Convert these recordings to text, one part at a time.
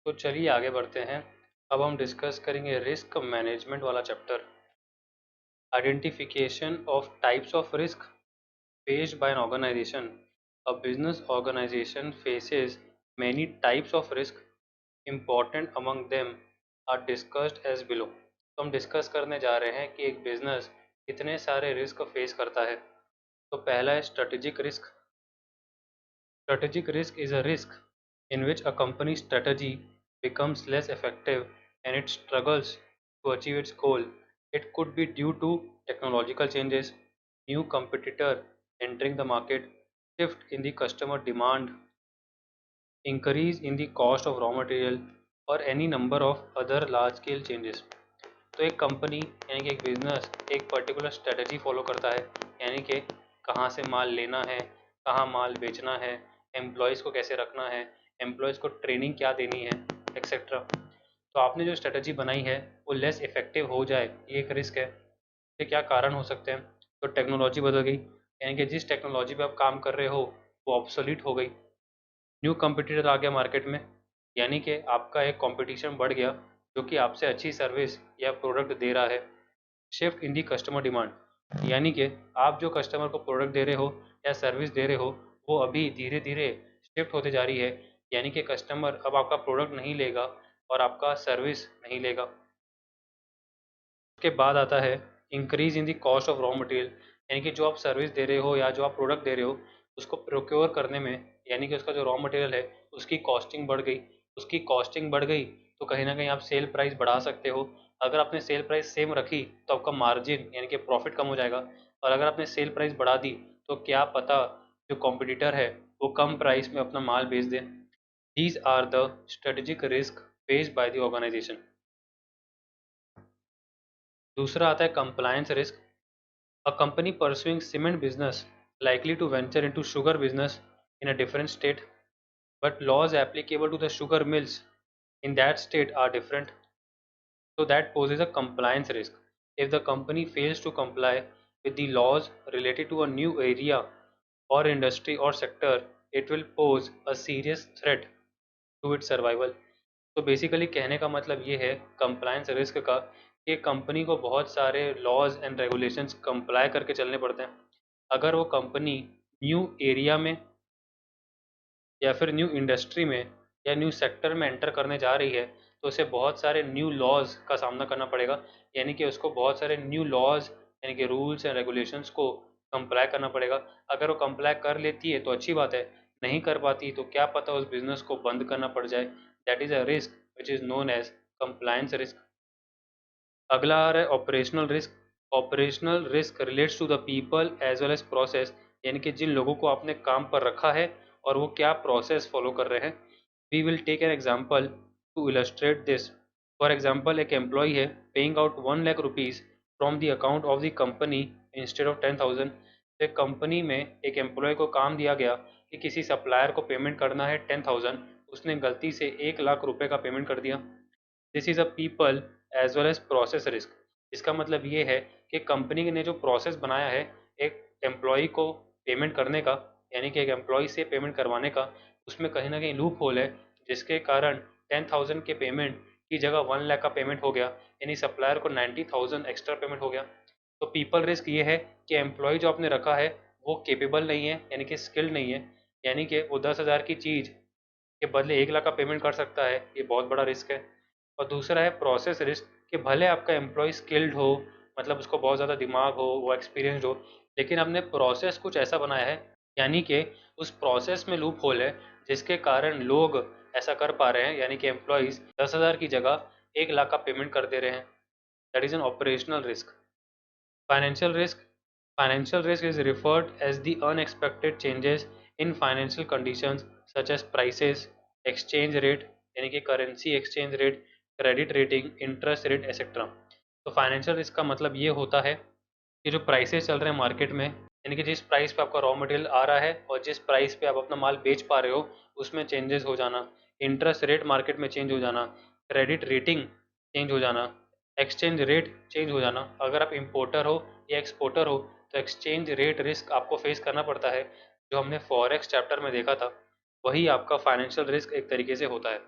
तो चलिए आगे बढ़ते हैं। अब हम डिस्कस करेंगे रिस्क मैनेजमेंट वाला chapter. Identification of types of risk faced by an organization. A business organization faces many types of risk. Important among them are discussed as below. तो हम डिस्कस करने जा रहे हैं कि एक बिजनेस कितने सारे रिस्क फेस करता है। तो पहला है strategic risk. Strategic risk is a risk in which a company's strategy becomes less effective and it struggles to achieve its goal. It could be due to technological changes, new competitor entering the market, shift in the customer demand, increase in the cost of raw material, or any number of other large scale changes. तो एक company यानी कि एक business एक particular strategy follow करता है, यानी कि कहाँ से माल लेना है, कहाँ माल बेचना है, एम्प्लॉयज़ को कैसे रखना है, एम्प्लॉयज़ को ट्रेनिंग क्या देनी है, एक्सेट्रा। तो आपने जो स्ट्रेटजी बनाई है वो लेस इफेक्टिव हो जाए, ये एक रिस्क है। इसके क्या कारण हो सकते हैं? तो टेक्नोलॉजी बदल गई, यानी कि जिस टेक्नोलॉजी पे आप काम कर रहे हो वो ऑब्सोलीट हो गई। न्यू कंपटीटर आ गया मार्केट में, यानी कि आपका एक कंपटीशन बढ़ गया जो कि आपसे अच्छी सर्विस या प्रोडक्ट दे रहा है। Shift in the customer demand, यानी कि आप जो कस्टमर को प्रोडक्ट दे रहे हो या सर्विस दे रहे हो वो अभी धीरे धीरे शिफ्ट होते जा रही है, यानी कि कस्टमर अब आपका प्रोडक्ट नहीं लेगा और आपका सर्विस नहीं लेगा। उसके बाद आता है increase in the cost of raw material, यानी कि जो आप सर्विस दे रहे हो या जो आप प्रोडक्ट दे रहे हो उसको प्रोक्योर करने में, यानी कि उसका जो रॉ मटेरियल है उसकी कॉस्टिंग बढ़ गई। उसकी कॉस्टिंग बढ़ गई तो कहीं ना कहीं आप सेल प्राइस बढ़ा सकते हो। अगर आपने सेल प्राइस सेम रखी तो आपका मार्जिन यानी कि प्रॉफिट कम हो जाएगा, और अगर आपने सेल प्राइस बढ़ा दी तो क्या पता जो कॉम्पिटिटर है वो कम प्राइस में अपना माल बेच दे। These are the strategic risk faced by the organisation. दूसरा आता है compliance risk. A company pursuing cement business likely to venture into sugar business in a different state, but laws applicable to the sugar mills in that state are different. So that poses a compliance risk. If the company fails to comply with the laws related to a new area or industry or sector, it will pose a serious threat to its survival. तो basically कहने का मतलब ये है compliance risk का कि company को बहुत सारे लॉज एंड रेगुलेशंस कंप्लाई करके चलने पड़ते हैं। अगर वो कंपनी न्यू एरिया में या फिर न्यू इंडस्ट्री में या न्यू सेक्टर में एंटर करने जा रही है तो उसे बहुत सारे न्यू लॉज का सामना करना पड़ेगा, यानी कि उसको बहुत सारे न्यू लॉज यानी कि रूल्स एंड रेगुलेशंस को कंप्लाई करना पड़ेगा। अगर वो कंप्लाई कर लेती है तो अच्छी बात है, नहीं कर पाती तो क्या पता उस बिजनेस को बंद करना पड़ जाए। That is a risk which is known as compliance risk. अगला आ रहा है operational risk. Operational risk relates to the people as well as process, यानी कि जिन लोगों को आपने काम पर रखा है और वो क्या प्रोसेस फॉलो कर रहे हैं। We will take an example to illustrate this. For example एक एम्प्लॉई है paying out 1 lakh rupees from the account of the company instead of 10,000। तो एक कंपनी में एक एम्प्लॉय को काम दिया गया कि किसी सप्लायर को पेमेंट करना है 10,000, उसने गलती से 1 लाख रुपए का पेमेंट कर दिया। This is a people as well as process risk. इसका मतलब ये है कि कंपनी ने जो प्रोसेस बनाया है एक एम्प्लॉय को पेमेंट करने का, यानी कि एक एम्प्लॉय से पेमेंट करवाने का, उसमें कहीं ना कहीं लूप होल है जिसके कारण 10,000 के पेमेंट की जगह 1 लाख का पेमेंट हो गया, यानी सप्लायर को 90,000 एक्स्ट्रा पेमेंट हो गया। तो पीपल रिस्क ये है कि एम्प्लॉय जो आपने रखा है वो केपेबल नहीं है, यानी कि स्किल्ड नहीं है, यानी कि वो 10,000 की चीज़ के बदले 1 लाख का पेमेंट कर सकता है, ये बहुत बड़ा रिस्क है। और दूसरा है प्रोसेस रिस्क कि भले आपका एम्प्लॉय स्किल्ड हो, मतलब उसको बहुत ज़्यादा दिमाग हो, वो एक्सपीरियंसड हो, लेकिन आपने प्रोसेस कुछ ऐसा बनाया है, यानी कि उस प्रोसेस में लूप होल है जिसके कारण लोग ऐसा कर पा रहे हैं, यानी कि एम्प्लॉयज़ 10,000 की जगह 1 लाख का पेमेंट कर दे रहे हैं। That is an operational risk. Financial risk. Financial risk is referred as the unexpected changes in financial conditions such as prices, exchange rate यानी कि currency exchange rate, credit rating, interest rate etcetera. तो financial risk का मतलब ये होता है कि जो प्राइसेस चल रहे हैं मार्केट में, यानी कि जिस प्राइस पे आपका रॉ मटेरियल आ रहा है और जिस प्राइस पे आप अपना माल बेच पा रहे हो उसमें चेंजेस हो जाना, इंटरेस्ट रेट मार्केट में चेंज हो जाना, क्रेडिट रेटिंग चेंज हो जाना, एक्सचेंज रेट चेंज हो जाना। अगर आप इम्पोर्टर हो या एक्सपोर्टर हो तो एक्सचेंज रेट रिस्क आपको फेस करना पड़ता है, जो हमने फॉरेक्स चैप्टर में देखा था। वही आपका फाइनेंशियल रिस्क एक तरीके से होता है।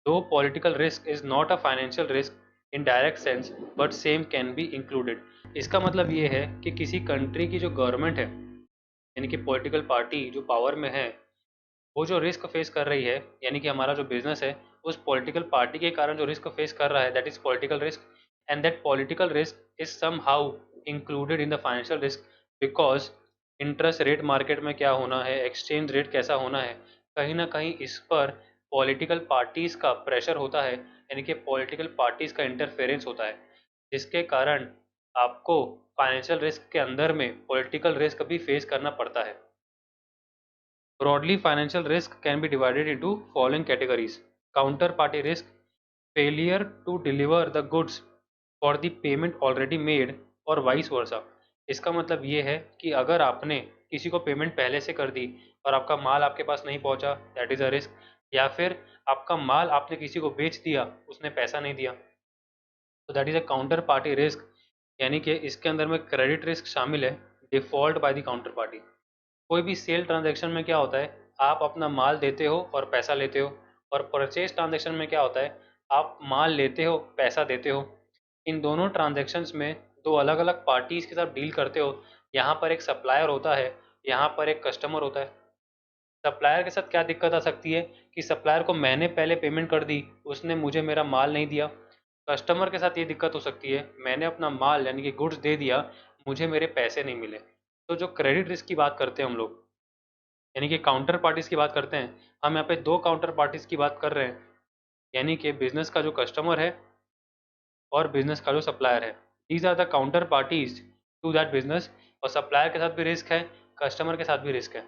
Though political risk is not a financial risk in direct sense, but same can be included. इसका मतलब ये है कि किसी कंट्री की जो गवर्नमेंट है, यानी कि पॉलिटिकल पार्टी जो पावर में है, वो जो रिस्क फेस कर रही है, यानी कि हमारा जो बिजनेस है उस पॉलिटिकल पार्टी के कारण जो रिस्क फेस कर रहा है, that is political risk, and that political risk is somehow included in the financial risk, because interest rate market में क्या होना है, एक्सचेंज रेट कैसा होना है, कहीं ना कहीं इस पर पॉलिटिकल पार्टीज का प्रेशर होता है, यानी कि पॉलिटिकल पार्टीज का इंटरफेरेंस होता है, जिसके कारण आपको फाइनेंशियल रिस्क के अंदर में पॉलिटिकल रिस्क भी फेस करना पड़ता है. Broadly, financial risk can be divided into following categories: counterparty risk, failure to deliver the goods for the payment already made, और vice versa. इसका मतलब ये है कि अगर आपने किसी को पेमेंट पहले से कर दी और आपका माल आपके पास नहीं पहुंचा, दैट इज अ रिस्क. या फिर आपका माल आपने किसी को बेच दिया, उसने पैसा नहीं दिया, तो that is a counter party risk. यानी कि इसके अंदर में क्रेडिट रिस्क शामिल है, default by the counter party. कोई भी सेल ट्रांजैक्शन में क्या होता है, आप अपना माल देते हो और पैसा लेते हो, और परचेज ट्रांजैक्शन में क्या होता है, आप माल लेते हो, पैसा देते हो. इन दोनों ट्रांजैक्शंस में दो अलग अलग पार्टीज के साथ डील करते हो. यहाँ पर एक सप्लायर होता है, यहाँ पर एक कस्टमर होता है. सप्लायर के साथ क्या दिक्कत आ सकती है कि सप्लायर को मैंने पहले पेमेंट कर दी, उसने मुझे मेरा माल नहीं दिया. कस्टमर के साथ ये दिक्कत हो सकती है, मैंने अपना माल यानी कि गुड्स दे दिया, मुझे मेरे पैसे नहीं मिले. तो जो क्रेडिट रिस्क की बात करते हैं हम लोग, यानी कि काउंटर पार्टीज की बात करते हैं, हम यहाँ पे दो काउंटर पार्टीज की बात कर रहे हैं, यानी कि बिजनेस का जो कस्टमर है और बिजनेस का जो सप्लायर है. These are the counter parties to that business. और सप्लायर के साथ भी रिस्क है, कस्टमर के साथ भी रिस्क है.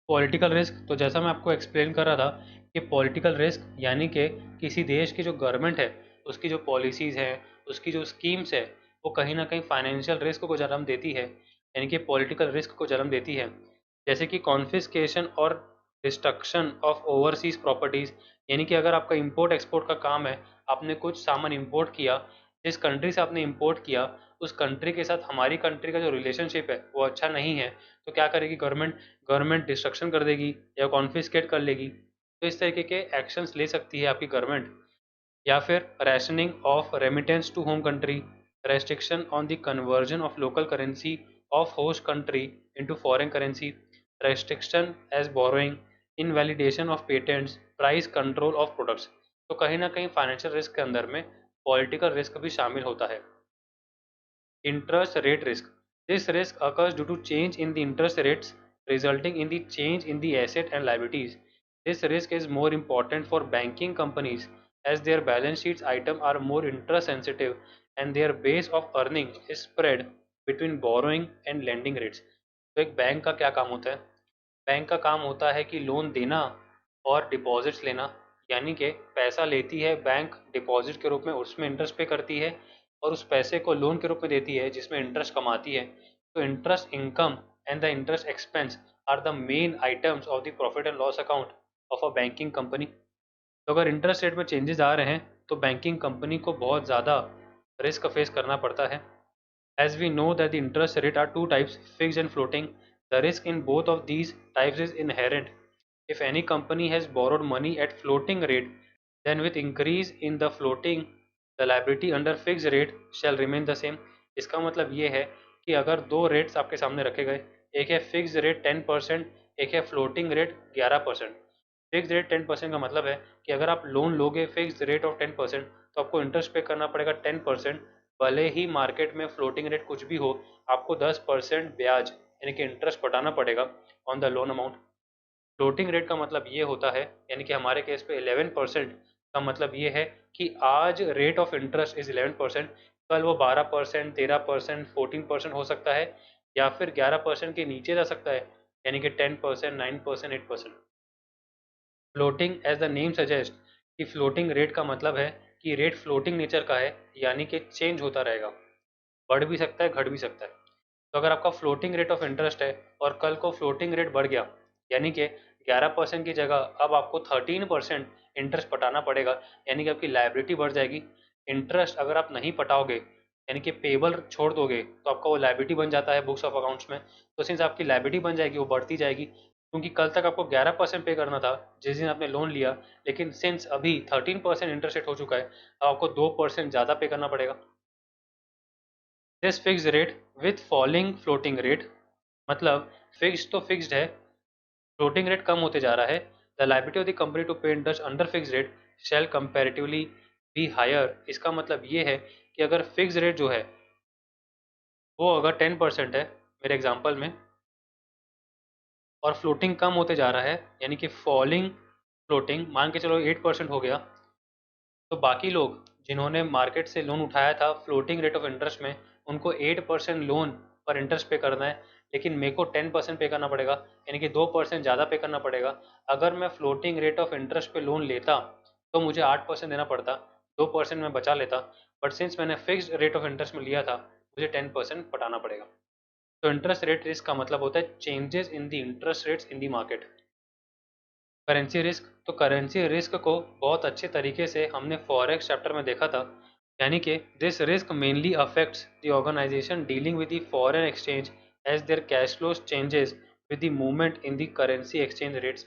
पॉलिटिकल रिस्क, तो जैसा मैं आपको एक्सप्लेन कर रहा था कि पॉलिटिकल रिस्क यानी कि किसी देश की जो गवर्नमेंट है, उसकी जो पॉलिसीज़ हैं, उसकी जो स्कीम्स है, वो कहीं ना कहीं फाइनेंशियल रिस्क को जन्म देती है, यानी कि पॉलिटिकल रिस्क को जन्म देती है. जैसे कि कॉन्फिस्केशन और डिस्ट्रक्शन ऑफ ओवरसीज प्रॉपर्टीज़, यानी कि अगर आपका इंपोर्ट एक्सपोर्ट का काम है, आपने कुछ सामान इंपोर्ट किया, जिस कंट्री से आपने इंपोर्ट किया उस कंट्री के साथ हमारी कंट्री का जो रिलेशनशिप है वो अच्छा नहीं है, तो क्या करेगी गवर्नमेंट, गवर्नमेंट डिस्ट्रक्शन कर देगी या कॉन्फिस्केट कर लेगी. तो इस तरीके के एक्शंस ले सकती है आपकी गवर्नमेंट. या फिर rationing of remittance to home country, restriction on the conversion of local currency of host country into foreign currency, restriction as borrowing, invalidation of patents, price control of products. तो कहीं ना कहीं फाइनेंशियल रिस्क के अंदर में political risk भी शामिल होता है. Interest rate risk. This risk occurs due to change in the interest rates resulting in the change in the asset and liabilities. This risk is more important for banking companies as their balance sheets item are more interest sensitive and their base of earning is spread between borrowing and lending rates. तो एक bank का क्या काम होता है? Bank का काम होता है कि लोन देना और डिपॉजिट्स लेना, यानी कि पैसा लेती है बैंक डिपॉजिट के रूप में, उसमें इंटरेस्ट पे करती है, और उस पैसे को लोन के रूप में देती है जिसमें इंटरेस्ट कमाती है. तो interest income and the interest expense are the main items of the profit and loss account of a banking company. तो अगर इंटरेस्ट रेट में चेंजेस आ रहे हैं तो बैंकिंग कंपनी को बहुत ज़्यादा रिस्क फेस करना पड़ता है. As we know that the interest rate are two types, fixed and floating, the risk in both of these types is inherent. If any company has borrowed money at floating rate, then with increase in the floating, the liability under fixed rate shall remain the same. इसका मतलब ये है कि अगर दो rates आपके सामने रखे गए, एक है फिक्स रेट 10%, एक है फ्लोटिंग रेट 11%. फिक्स रेट 10% का मतलब है कि अगर आप लोन लोगे फिक्स रेट ऑफ 10%, तो आपको इंटरेस्ट पे करना पड़ेगा 10%, भले ही मार्केट में फ्लोटिंग रेट कुछ भी हो, आपको 10% ब्याज यानी कि इंटरेस्ट पटाना पड़ेगा on the loan amount. Floating rate का मतलब ये होता है, यानी कि हमारे केस पे 11% का मतलब ये है कि आज रेट ऑफ इंटरेस्ट इज 11%, कल वो 12%, 13%, 14% हो सकता है, या फिर 11% के नीचे जा सकता है, यानी कि 10%, 9%, 8%. Floating as the name suggest कि फ्लोटिंग रेट का मतलब है कि रेट फ्लोटिंग नेचर का है, यानी कि चेंज होता रहेगा, बढ़ भी सकता है, घट भी सकता है. तो अगर आपका फ्लोटिंग रेट ऑफ इंटरेस्ट है और कल को फ्लोटिंग रेट बढ़ गया, यानी कि 11% की जगह अब आपको 13% इंटरेस्ट पटाना पड़ेगा, यानी कि आपकी लाइबिलिटी बढ़ जाएगी. इंटरेस्ट अगर आप नहीं पटाओगे, यानी कि पेबल छोड़ दोगे, तो आपका वो लाइबिलिटी बन जाता है बुक्स ऑफ अकाउंट्स में. तो सिंस आपकी लाइबिलिटी बन जाएगी, वो बढ़ती जाएगी, क्योंकि कल तक आपको 11% पे करना था जिस दिन आपने लोन लिया, लेकिन सिंस अभी 13% इंटरेस्ट रेट हो चुका है, अब आपको 2% ज़्यादा पे करना पड़ेगा। This fix rate with falling floating rate, मतलब फिक्स तो फिक्स्ड है, फ्लोटिंग रेट कम होते जा रहा है। The liability of the company to pay interest under fix rate shall comparatively be higher. इसका मतलब ये है कि अगर फिक्स रेट जो है वो अगर 10% है मेरे एग्जांपल में, और फ्लोटिंग कम होते जा रहा है, यानी कि फॉलिंग फ्लोटिंग, मान के चलो 8% हो गया, तो बाकी लोग जिन्होंने मार्केट से लोन उठाया था फ्लोटिंग रेट ऑफ इंटरेस्ट में, उनको 8% लोन पर इंटरेस्ट पे करना है, लेकिन मेरे को 10% पे करना पड़ेगा, यानी कि 2% ज़्यादा पे करना पड़ेगा। अगर मैं फ्लोटिंग रेट ऑफ इंटरेस्ट पे लोन लेता तो मुझे 8% देना पड़ता, 2% मैं बचा लेता, बट सिंस मैंने फिक्स्ड रेट ऑफ इंटरेस्ट में लिया था मुझे 10% पटाना पड़ेगा। तो इंटरेस्ट रेट रिस्क का मतलब होता है changes in the interest rates in the market. Currency risk, तो करेंसी रिस्क को बहुत अच्छे तरीके से हमने फॉरेक्स चैप्टर में देखा था, यानी कि this risk mainly affects the organisation dealing with the foreign exchange as their cash flows changes with the movement in the currency exchange rates.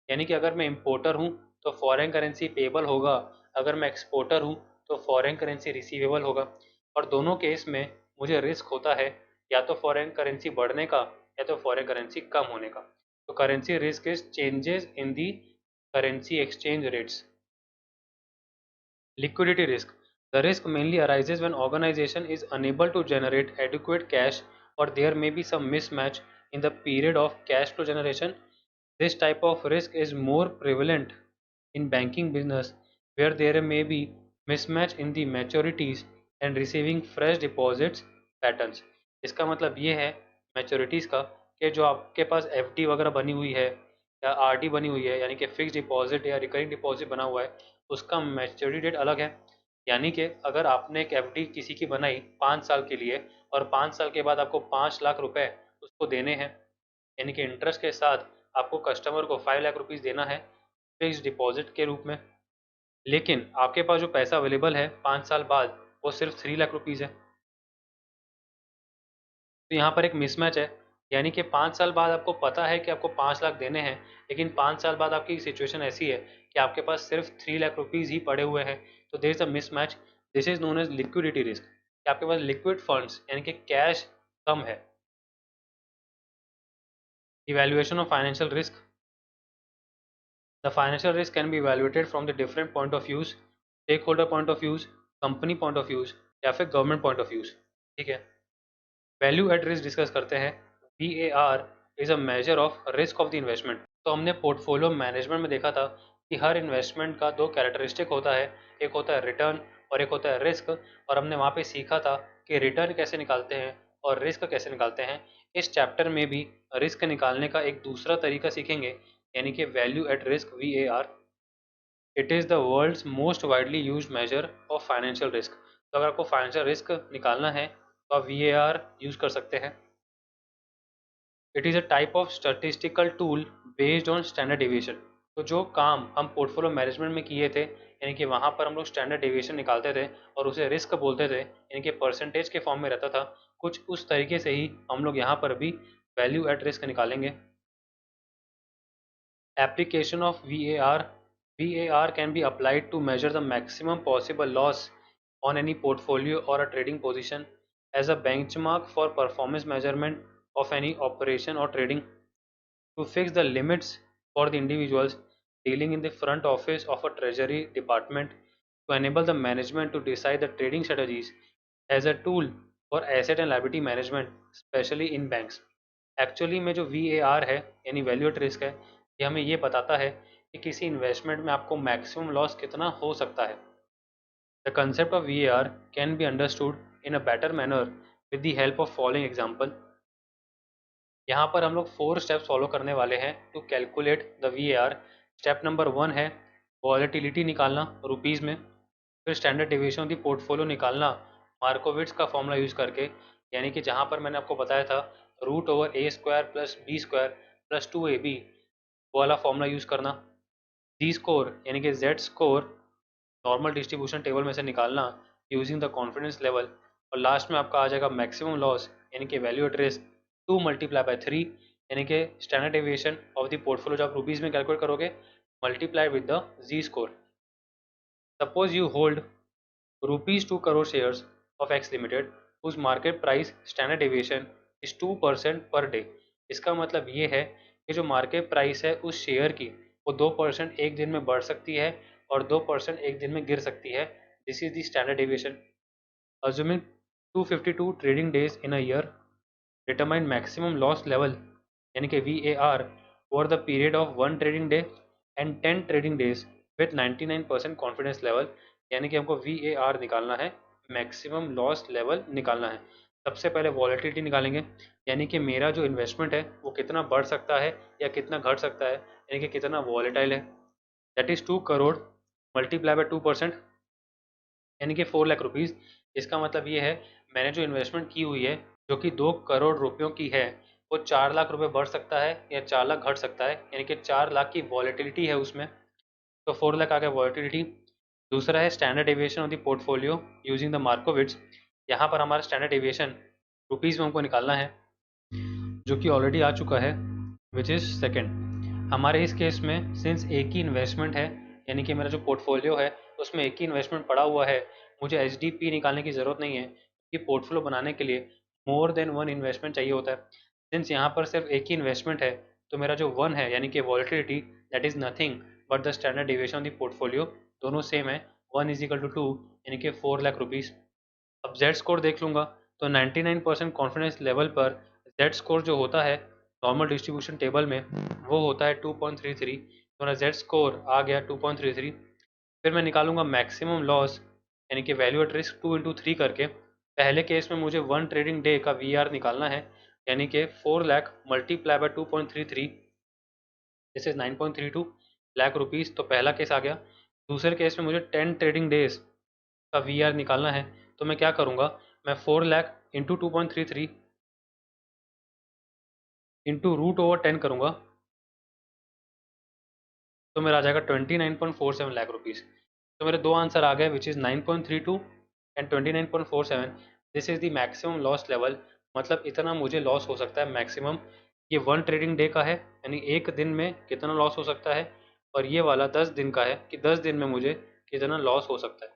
यानी कि अगर मैं इंपोर्टर हूँ तो फॉरेन करेंसी पेबल होगा, अगर मैं एक्सपोर्टर हूँ तो फॉरेन करेंसी रिसीवेबल होगा, और दोनों केस में मुझे रिस्क होता है या तो फॉरेन करेंसी बढ़ने का या तो फॉरेन करेंसी कम होने का। तो currency risk is changes in the currency exchange rates. Liquidity risk. The risk mainly arises when organization is unable to generate adequate cash or there may be some mismatch in the period of cash flow generation. This type of risk is more prevalent in banking business where there may be mismatch in the maturities and receiving fresh deposits patterns. इसका मतलब ये है मैच्योरिटीज़ का कि जो आपके पास FD वगैरह बनी हुई है या आरडी बनी हुई है, यानी कि फिक्स डिपॉजिट या रिकरिंग डिपॉजिट बना हुआ है, उसका मैच्योरिटी डेट अलग है। यानी कि अगर आपने एक एफडी किसी की बनाई 5 साल के लिए और 5 साल के बाद आपको 5 लाख रुपए उसको देने हैं, यानी कि इंटरेस्ट के साथ आपको कस्टमर को 5 लाख रुपीज़ देना है फिक्स डिपॉजिट के रूप में, लेकिन आपके पास जो पैसा अवेलेबल है 5 साल बाद वो सिर्फ 3 लाख रुपीज़ है। तो यहाँ पर एक मिसमैच है, यानी कि 5 साल बाद आपको पता है कि आपको 5 लाख देने हैं, लेकिन 5 साल बाद आपकी सिचुएशन ऐसी है कि आपके पास सिर्फ 3 लाख रुपीज़ ही पड़े हुए हैं, तो there is a mismatch. This is known as liquidity risk, कि आपके पास लिक्विड फंड्स यानी कि कैश कम है। Evaluation of financial risk. The financial risk can be evaluated from the different point of views, stake holder point of views, company point of views, या फिर government point of views. ठीक है, value at risk discuss करते हैं। VAR is a measure of risk of the investment. तो हमने portfolio management में देखा था कि हर इन्वेस्टमेंट का दो कैरेक्टरिस्टिक होता है, एक होता है रिटर्न और एक होता है रिस्क, और हमने वहाँ पे सीखा था कि रिटर्न कैसे निकालते हैं और रिस्क कैसे निकालते हैं। इस चैप्टर में भी रिस्क निकालने का एक दूसरा तरीका सीखेंगे, यानी कि value at risk VAR। It is the world's most widely used measure of financial risk. तो अगर आपको फाइनेंशियल रिस्क निकालना है तो आप VAR यूज़ कर सकते हैं। It is a type of statistical tool based on standard deviation. तो जो काम हम पोर्टफोलियो मैनेजमेंट में किए थे, यानी कि वहाँ पर हम लोग स्टैंडर्ड डेविएशन निकालते थे और उसे रिस्क बोलते थे, यानी कि परसेंटेज के फॉर्म में रहता था, कुछ उस तरीके से ही हम लोग यहाँ पर भी वैल्यू एट रिस्क निकालेंगे। Application of VAR. VAR can be applied to measure the maximum possible loss on any portfolio or a trading position as a benchmark for performance measurement of any operation or trading. To fix the limits for the individuals dealing in the front office of a treasury department, to enable the management to decide the trading strategies as a tool for asset and liability management, especially in banks. Actually में जो VAR है यानी value at risk है, ये हमें ये बताता है कि किसी इन्वेस्टमेंट में आपको मैक्सिमम लॉस कितना हो सकता है। The concept of VAR can be understood in a better manner with the help of following example. यहाँ पर हम लोग 4 स्टेप्स फॉलो करने वाले हैं to calculate the VAR। Step number 1 है वॉलेटिलिटी निकालना रुपीज़ में, फिर standard deviation of the portfolio निकालना मार्कोविट्स का फॉर्मूला यूज़ करके, यानी कि जहाँ पर मैंने आपको बताया था √A² + B² + 2AB वाला फॉर्मूला यूज़ करना। जी स्कोर यानी कि Z score normal distribution table में से निकालना यूजिंग द कॉन्फिडेंस लेवल, और लास्ट में आपका आ जाएगा मैक्सिमम लॉस यानी कि वैल्यू एट रिस्क 2 × 3 यानी कि standard deviation of the portfolio जो आप रुपीज़ में कैलकुलेट करोगे multiply with the Z score. Suppose you hold rupees 2 crore shares of X Limited whose market price standard deviation is 2% per day. इसका मतलब ये है कि जो मार्केट प्राइस है उस शेयर की वो 2% एक दिन में बढ़ सकती है और 2% एक दिन में गिर सकती है. This is the standard deviation. Assuming 252 trading days in a year, determine maximum loss level यानी कि VAR over the period of 1 trading day and 10 trading days with 99% confidence level. यानी कि हमको VAR निकालना है, मैक्सिमम लॉस लेवल निकालना है. सबसे पहले वॉलेटिलिटी निकालेंगे, यानी कि मेरा जो इन्वेस्टमेंट है वो कितना बढ़ सकता है या कितना घट सकता है, यानी कि कितना वॉलेटाइल है. That is 2 crore multiply by 2%, यानी कि 4 लाख रुपीज़. इसका मतलब ये है मैंने जो इन्वेस्टमेंट की हुई है जो कि 2 करोड़ रुपयों की है वो 4 लाख रुपए बढ़ सकता है या 4 लाख घट सकता है, यानी कि 4 लाख की वॉलेटिलिटी है उसमें. तो 4 लाख आ गया वॉलेटिलिटी. दूसरा है standard deviation of the portfolio using the मार्कोविट्स. यहाँ पर हमारा स्टैंडर्ड डेविएशन रुपीज़ में हमको निकालना है जो कि ऑलरेडी आ चुका है विच इज़ सेकेंड. हमारे इस केस में सिंस एक ही इन्वेस्टमेंट है, यानी कि मेरा जो पोर्टफोलियो है उसमें एक ही इन्वेस्टमेंट पड़ा हुआ है, मुझे एच निकालने की ज़रूरत नहीं है कि पोर्टफोलियो बनाने के लिए मोर देन वन इन्वेस्टमेंट चाहिए होता है. सिंस यहाँ पर सिर्फ एक ही इन्वेस्टमेंट है तो मेरा जो वन है यानी कि volatility that is nothing but the standard deviation of the portfolio. दोनों सेम है, 1 = 2 यानी कि 4 लाख रुपीज़. अब जेड स्कोर देख लूँगा तो 99% कॉन्फिडेंस लेवल पर जेड स्कोर जो होता है नॉर्मल डिस्ट्रीब्यूशन टेबल में वो होता है 2.33. तो मेरा जेड स्कोर आ गया 2.33. फिर मैं निकालूंगा मैक्सिमम लॉस यानी कि वैल्यू एट रिस्क 2 × 3 करके. पहले केस में मुझे 1 ट्रेडिंग डे का VR निकालना है, यानी कि 4 lakh multiply by 2.33 this is 9.32 lakh rupees. तो पहला केस आ गया. दूसरे केस में मुझे 10 ट्रेडिंग डेज का VR निकालना है, तो मैं क्या करूँगा, मैं 4 लाख इंटू 2.33 इंटू √10 करूँगा तो मेरा आ जाएगा 29.47 लाख रुपीज़. तो मेरे दो आंसर आ गए which is 9.32 and 29.47. This is the maximum loss level. मतलब इतना मुझे लॉस हो सकता है मैक्सिमम. ये 1 ट्रेडिंग डे का है यानी एक दिन में कितना लॉस हो सकता है, और ये वाला 10 दिन का है कि 10 दिन में मुझे कितना लॉस हो सकता है.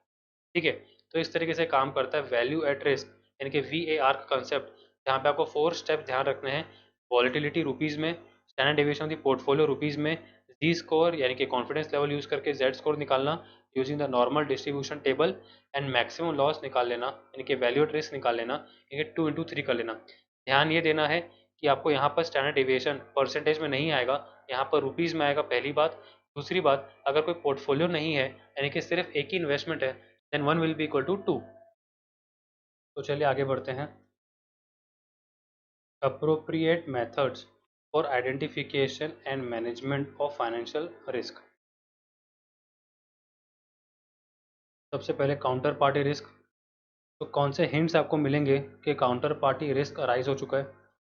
ठीक है. तो इस तरीके से काम करता है वैल्यू एट रिस्क यानी कि VAR का कंसेप्ट, जहाँ पे आपको 4 स्टेप ध्यान रखने हैं. वॉलेटिलिटी रुपीज़ में, standard deviation of the portfolio rupees में, जी स्कोर यानी कि कॉन्फिडेंस लेवल यूज़ करके जेड स्कोर निकालना using the normal distribution table, and maximum loss निकाल लेना यानी कि वैल्यू एट रिस्क निकाल लेना, यानी कि 2 × 3 कर लेना. ध्यान ये देना है कि आपको यहाँ पर स्टैंडर्ड डेविएशन परसेंटेज में नहीं आएगा, यहाँ पर रुपीज़ में आएगा, पहली बात. दूसरी बात, अगर कोई पोर्टफोलियो नहीं है यानी कि सिर्फ एक ही इन्वेस्टमेंट है then 1 will be equal to 2. तो चलिए आगे बढ़ते हैं. Appropriate methods for identification and management of financial risk. सबसे पहले काउंटर पार्टी रिस्क. तो कौन से हिंट्स आपको मिलेंगे कि काउंटर पार्टी रिस्क अराइज हो चुका है.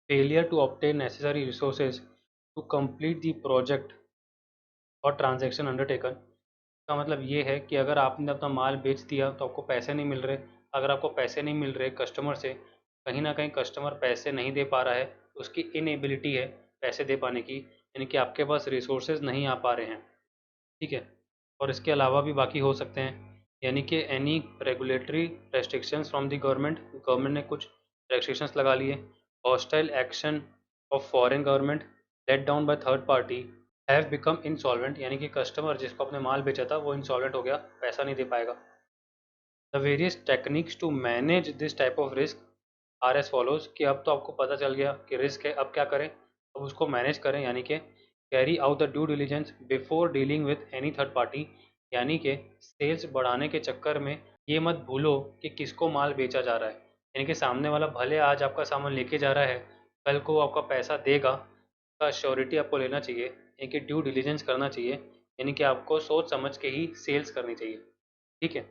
Failure to obtain necessary resources to complete the project or transaction undertaken. का मतलब ये है कि अगर आपने अपना माल बेच दिया तो आपको पैसे नहीं मिल रहे. अगर आपको पैसे नहीं मिल रहे कस्टमर से, कहीं ना कहीं कस्टमर पैसे नहीं दे पा रहा है, उसकी इनएबिलिटी है पैसे दे पाने की, यानी कि आपके पास रिसोर्सेज नहीं आ पा रहे हैं. ठीक है. और इसके अलावा भी बाकी हो सकते हैं, यानी कि any regulatory restrictions from the government, government ने कुछ रेस्ट्रिक्शंस लगा लिए. Hostile action of foreign government let down by third party have become insolvent, यानी कि कस्टमर जिसको अपने माल बेचा था वो इंसॉल्वेंट हो गया, पैसा नहीं दे पाएगा. The various techniques to manage this type of risk are as follows, कि अब तो आपको पता चल गया कि रिस्क है, अब क्या करें, अब उसको मैनेज करें. यानी कि carry out the due diligence before dealing with any third party, यानी कि सेल्स बढ़ाने के चक्कर में ये मत भूलो कि किसको माल बेचा जा रहा है. यानी कि सामने वाला भले आज आपका सामान लेके जा रहा है, कल को आपका पैसा देगा, का श्योरिटी आपको लेना चाहिए, यानी कि ड्यू डिलीजेंस करना चाहिए, यानी कि आपको सोच समझ के ही सेल्स करनी चाहिए. ठीक है.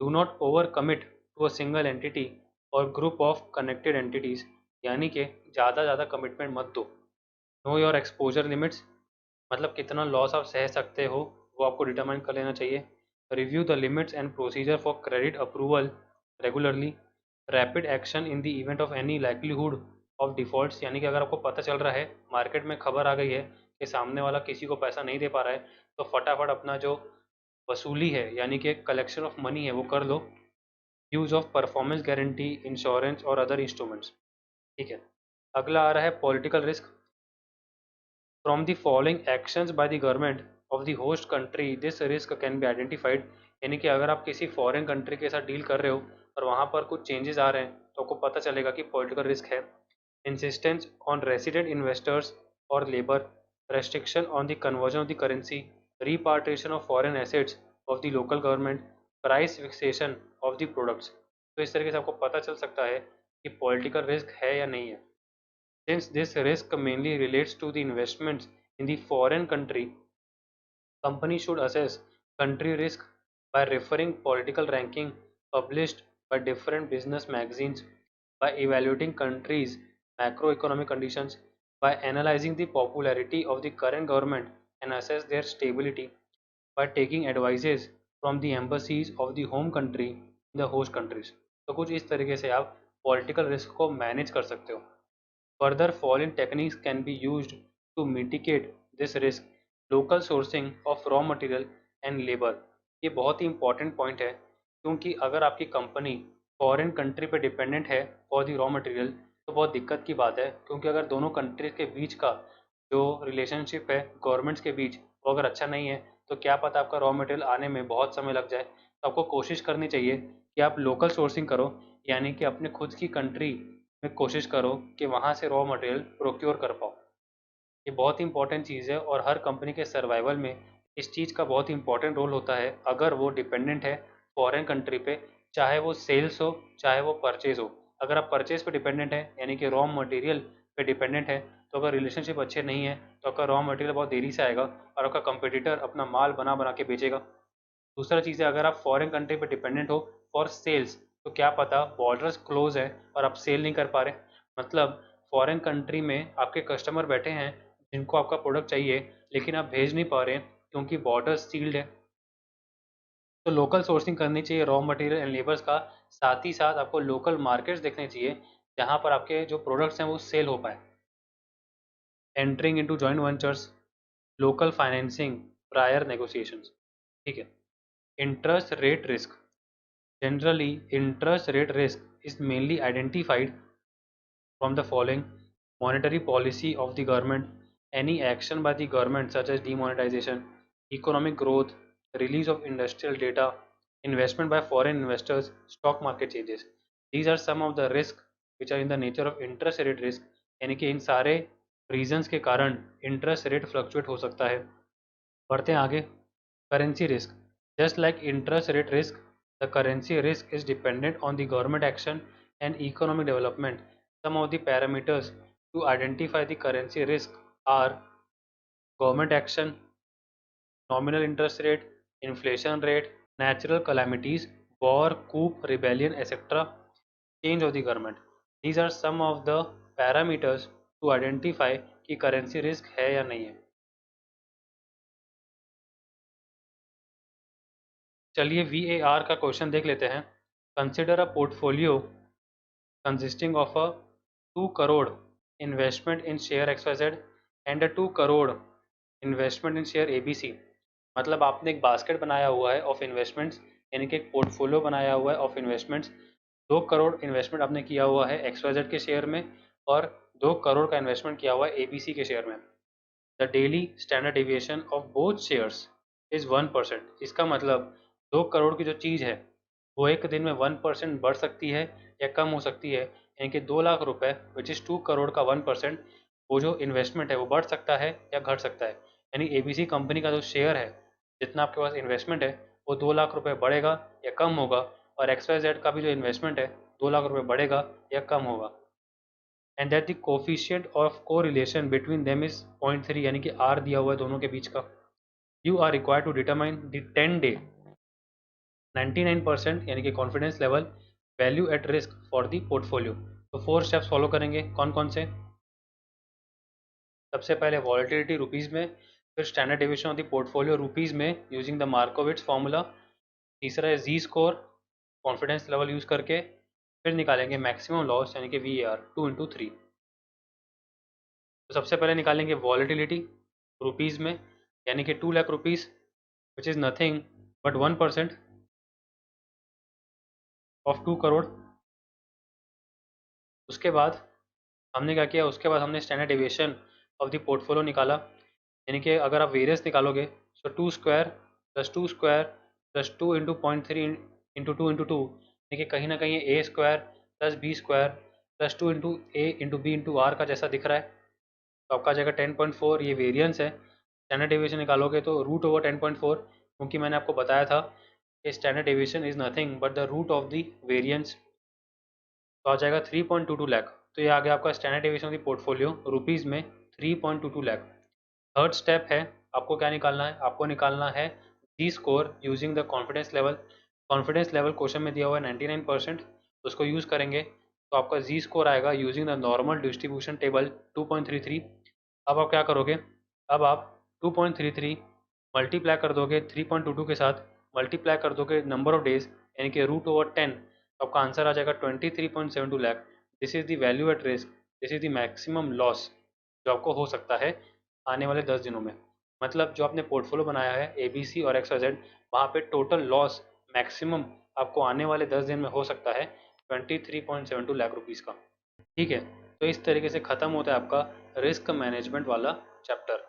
Do not over commit to a single entity or group of connected entities, यानी कि ज़्यादा कमिटमेंट मत दो. नो योर एक्सपोजर लिमिट्स, मतलब कितना लॉस आप सह सकते हो वो आपको डिटरमाइन कर लेना चाहिए. Review the limits and procedure for credit approval regularly. Rapid action in the event of any likelihood of defaults, यानी कि अगर आपको पता चल रहा है, मार्केट में खबर आ गई है कि सामने वाला किसी को पैसा नहीं दे पा रहा है, तो फटाफट अपना जो वसूली है यानी कि कलेक्शन ऑफ मनी है वो कर लो। Use of performance guarantee, insurance और अदर इंस्ट्रूमेंट्स। ठीक है, अगला आ रहा है political risk. From the following actions by the government of the host country this risk can be identified. यानी कि अगर आप किसी फॉरेन कंट्री के साथ डील कर रहे हो और वहाँ पर कुछ चेंजेस आ रहे हैं तो आपको पता चलेगा कि पॉलिटिकल रिस्क है। इंसिस्टेंस ऑन रेसिडेंट इन्वेस्टर्स और labour, restriction on the conversion of the currency, repatriation of foreign assets of the local government, price fixation of the products। तो इस तरीके से आपको पता चल सकता है कि पॉलिटिकल रिस्क है या नहीं है। Since this risk mainly relates to the investments in the foreign country, company should assess country risk by referring political ranking published by different business magazines, by evaluating countries' macroeconomic conditions, by analyzing the popularity of the current government and assess their stability, by taking advices from the embassies of the home country in the host countries। तो कुछ इस तरीके से आप political risk को manage कर सकते हो। Further following techniques can be used to mitigate this risk: local sourcing of raw material and labor। ये बहुत ही इंपॉर्टेंट पॉइंट है, क्योंकि अगर आपकी कंपनी फॉरेन कंट्री पे डिपेंडेंट है फॉर दी रॉ मटेरियल तो बहुत दिक्कत की बात है, क्योंकि अगर दोनों कंट्रीज के बीच का जो रिलेशनशिप है गवर्नमेंट्स के बीच वो अगर अच्छा नहीं है तो क्या पता आपका रॉ मटेरियल आने में बहुत समय लग जाए। तो आपको कोशिश करनी चाहिए कि आप लोकल सोर्सिंग करो, यानी कि अपने खुद की कंट्री में कोशिश करो कि वहाँ से रॉ मटेरियल प्रोक्योर कर पाओ। ये बहुत ही इंपॉर्टेंट चीज़ है और हर कंपनी के सर्वाइवल में इस चीज़ का बहुत ही इंपॉर्टेंट रोल होता है अगर वो डिपेंडेंट है फॉरेन कंट्री पे, चाहे वो सेल्स हो चाहे वो परचेज हो। अगर आप परचेज पे डिपेंडेंट है यानी कि रॉ मटेरियल पे डिपेंडेंट है तो अगर रिलेशनशिप अच्छे नहीं है तो आपका रॉ मटेरियल बहुत देरी से आएगा और आपका कंपटीटर अपना माल बना बना के बेचेगा। दूसरा चीज़ है, अगर आप फॉरेन कंट्री पे डिपेंडेंट हो फॉर सेल्स तो क्या पता बॉर्डर्स क्लोज है और आप सेल नहीं कर पा रहे, मतलब फॉरेन कंट्री में आपके कस्टमर बैठे हैं जिनको आपका प्रोडक्ट चाहिए लेकिन आप भेज नहीं पा रहे क्योंकि बॉर्डर्स सील्ड है। तो लोकल सोर्सिंग करनी चाहिए रॉ मटेरियल एंड लेबर्स का, साथ ही साथ आपको लोकल मार्केट्स देखने चाहिए जहाँ पर आपके जो प्रोडक्ट्स हैं वो सेल हो पाए। Entering into joint ventures, local financing, prior negotiations. ठीक है, interest rate risk. Generally, interest rate risk is mainly identified from the following: monetary policy of the government, any action by the government such as demonetization, economic growth, release of industrial data, investment by foreign investors, stock market changes। These are some of the risks which are in the nature of interest rate risk। यानी कि इन सारे reasons के कारण interest rate fluctuate हो सकता है। बढ़ते हैं आगे। Currency risk. Just like interest rate risk, the currency risk is dependent on the government action and economic development. Some of the parameters to identify the currency risk are government action, nominal interest rate, inflation rate, natural calamities, war, coup, rebellion, etc., change of the government। These are some of the parameters to identify कि currency risk है या नहीं है। चलिए VAR का question देख लेते हैं। Consider a portfolio consisting of a 2 crore investment in share XYZ and a 2 crore investment in share ABC। मतलब आपने एक बास्केट बनाया हुआ है ऑफ इन्वेस्टमेंट्स, यानी कि एक पोर्टफोलियो बनाया हुआ है ऑफ इन्वेस्टमेंट्स। 2 करोड़ इन्वेस्टमेंट आपने किया हुआ है XYZ के शेयर में और 2 करोड़ का इन्वेस्टमेंट किया हुआ है ABC के शेयर में। The daily standard deviation of both shares is 1%। इसका मतलब 2 करोड़ की जो चीज़ है वो एक दिन में 1% बढ़ सकती है या कम हो सकती है, यानी कि 2 लाख रुपए विच इज़ 2 करोड़ का 1%, वो जो इन्वेस्टमेंट है वो बढ़ सकता है या घट सकता है। यानी ABC कंपनी का जो शेयर है, जितना आपके पास इन्वेस्टमेंट है वो 2 लाख रुपए बढ़ेगा या कम होगा, और XYZ का भी जो इन्वेस्टमेंट है 2 लाख रुपए बढ़ेगा या कम होगा। And that the coefficient of correlation between them is 0.3, यानी कि R दिया हुआ है दोनों के बीच का। You are required to determine the 10-day 99% यानी कि confidence level value at risk for the portfolio. तो 4 स्टेप्स फॉलो करेंगे। कौन कौन से? सबसे पहले वॉलेटिलिटी रुपीज़ में, फिर standard deviation of the portfolio rupees में यूजिंग द मार्कोविट्स फार्मूला, तीसरा है Z score confidence level use करके, फिर निकालेंगे मैक्सिमम लॉस यानी कि VAR 2 into 3। तो सबसे पहले निकालेंगे वॉलेटिलिटी रुपीज़ में, यानी कि 2 lakh rupees which is nothing but 1% of 2 crore. उसके बाद हमने क्या किया, उसके बाद हमने standard deviation of the portfolio निकाला, यानी कि अगर आप वेरियंस निकालोगे तो 2 स्क्वायर +2 स्क्वायर +2 इंटू 2 इंटू 2, यानी कि कहीं ना कहीं A² +B² +2 into A into B into R का जैसा दिख रहा है, तो आपका आ जाएगा 10.4। ये वेरियंस है। स्टैंडर्ड डेविएशन निकालोगे तो √10.4, क्योंकि मैंने आपको बताया था कि standard deviation is nothing but the root of the variance, तो आ जाएगा 3.22 लाख। तो ये आ गया आपका standard deviation of the portfolio rupees में 3.22 लाख। थर्ड स्टेप है, आपको क्या निकालना है, आपको निकालना है Z score using the confidence level. Confidence level question में दिया हुआ है 99%, तो उसको यूज़ करेंगे तो आपका जी स्कोर आएगा using the normal distribution table 2.33। अब आप क्या करोगे, अब आप 2.33 मल्टीप्लाई कर दोगे 3.22 के साथ, मल्टीप्लाई कर दोगे नंबर ऑफ डेज यानी कि √10, तो आपका आंसर आ जाएगा 23.72 lakh. This is the value at risk, this is the maximum loss जो आपको हो सकता है आने वाले 10 दिनों में। मतलब जो आपने पोर्टफोलियो बनाया है ABC और XYZ, वहाँ पे टोटल लॉस मैक्सिमम आपको आने वाले 10 दिन में हो सकता है 23.72 लाख रुपीज़ का। ठीक है, तो इस तरीके से ख़त्म होता है आपका रिस्क मैनेजमेंट वाला चैप्टर।